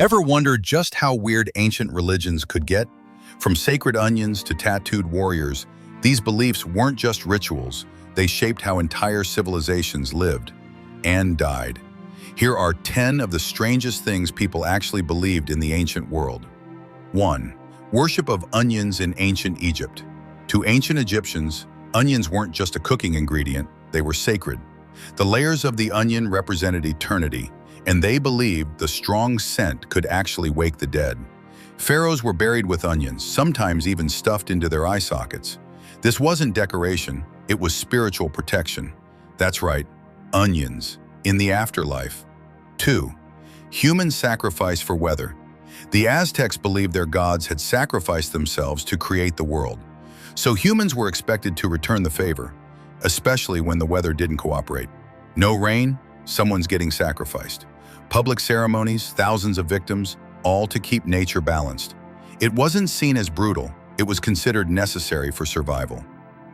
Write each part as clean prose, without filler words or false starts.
Ever wondered just how weird ancient religions could get? From sacred onions to tattooed warriors, these beliefs weren't just rituals, they shaped how entire civilizations lived and died. Here are 10 of the strangest things people actually believed in the ancient world. 1. Worship of onions in ancient Egypt. To ancient Egyptians, onions weren't just a cooking ingredient, they were sacred. The layers of the onion represented eternity, and they believed the strong scent could actually wake the dead. Pharaohs were buried with onions, sometimes even stuffed into their eye sockets. This wasn't decoration, it was spiritual protection. That's right, onions, in the afterlife. 2. Human sacrifice for weather. The Aztecs believed their gods had sacrificed themselves to create the world. So humans were expected to return the favor, especially when the weather didn't cooperate. No rain, someone's getting sacrificed. Public ceremonies, thousands of victims, all to keep nature balanced. It wasn't seen as brutal, it was considered necessary for survival.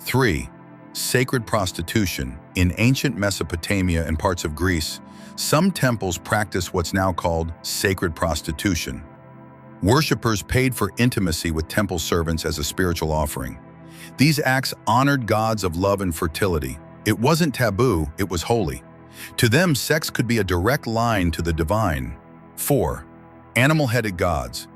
3. Sacred prostitution. In ancient Mesopotamia and parts of Greece, some temples practiced what's now called sacred prostitution. Worshippers paid for intimacy with temple servants as a spiritual offering. These acts honored gods of love and fertility. It wasn't taboo, it was holy. To them, sex could be a direct line to the divine. 4. Animal-headed gods.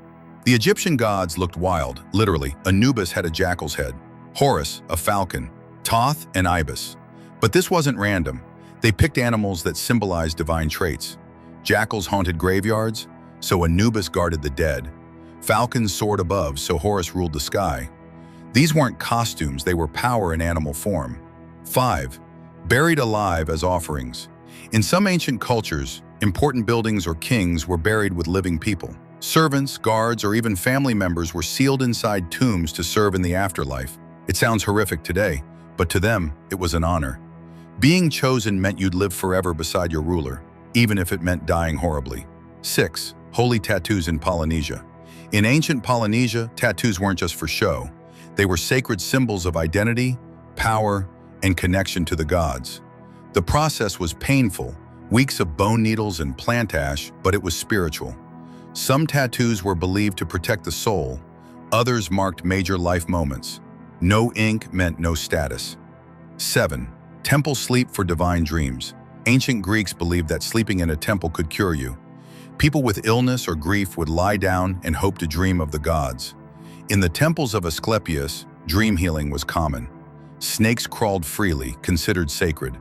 The Egyptian gods looked wild, literally. Anubis had a jackal's head, Horus, a falcon, Thoth, an ibis. But this wasn't random. They picked animals that symbolized divine traits. Jackals haunted graveyards, so Anubis guarded the dead. Falcons soared above, so Horus ruled the sky. These weren't costumes, they were power in animal form. 5. Buried alive as offerings. In some ancient cultures, important buildings or kings were buried with living people. Servants, guards, or even family members were sealed inside tombs to serve in the afterlife. It sounds horrific today, but to them, it was an honor. Being chosen meant you'd live forever beside your ruler, even if it meant dying horribly. 6. Holy tattoos in Polynesia. In ancient Polynesia, tattoos weren't just for show. They were sacred symbols of identity, power, and connection to the gods. The process was painful, weeks of bone needles and plant ash, but it was spiritual. Some tattoos were believed to protect the soul, others marked major life moments. No ink meant no status. 7. Temple sleep for divine dreams. Ancient Greeks believed that sleeping in a temple could cure you. People with illness or grief would lie down and hope to dream of the gods. In the temples of Asclepius, dream healing was common. Snakes crawled freely, considered sacred.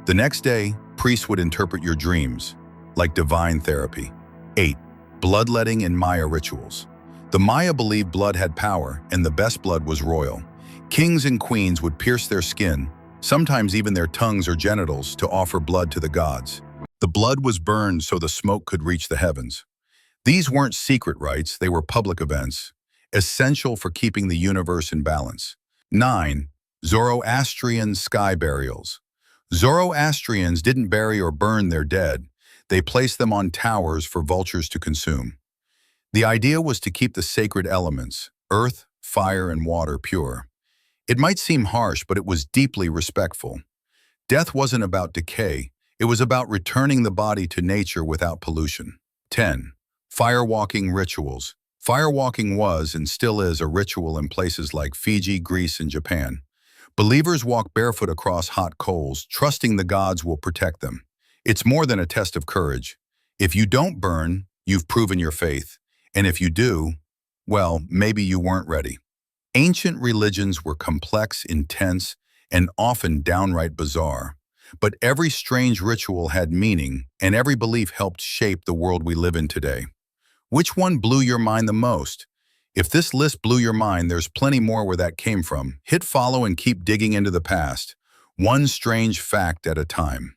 The next day, priests would interpret your dreams, like divine therapy. 8. Bloodletting in Maya rituals. The Maya believed blood had power, and the best blood was royal. Kings and queens would pierce their skin, sometimes even their tongues or genitals, to offer blood to the gods. The blood was burned so the smoke could reach the heavens. These weren't secret rites, they were public events, essential for keeping the universe in balance. 9. Zoroastrian sky burials. Zoroastrians didn't bury or burn their dead, they placed them on towers for vultures to consume. The idea was to keep the sacred elements, earth, fire, and water, pure. It might seem harsh, but it was deeply respectful. Death wasn't about decay, it was about returning the body to nature without pollution. 10. Firewalking rituals. Firewalking was and still is a ritual in places like Fiji, Greece, and Japan. Believers walk barefoot across hot coals, trusting the gods will protect them. It's more than a test of courage. If you don't burn, you've proven your faith. And if you do, well, maybe you weren't ready. Ancient religions were complex, intense, and often downright bizarre. But every strange ritual had meaning, and every belief helped shape the world we live in today. Which one blew your mind the most? If this list blew your mind, there's plenty more where that came from. Hit follow and keep digging into the past, one strange fact at a time.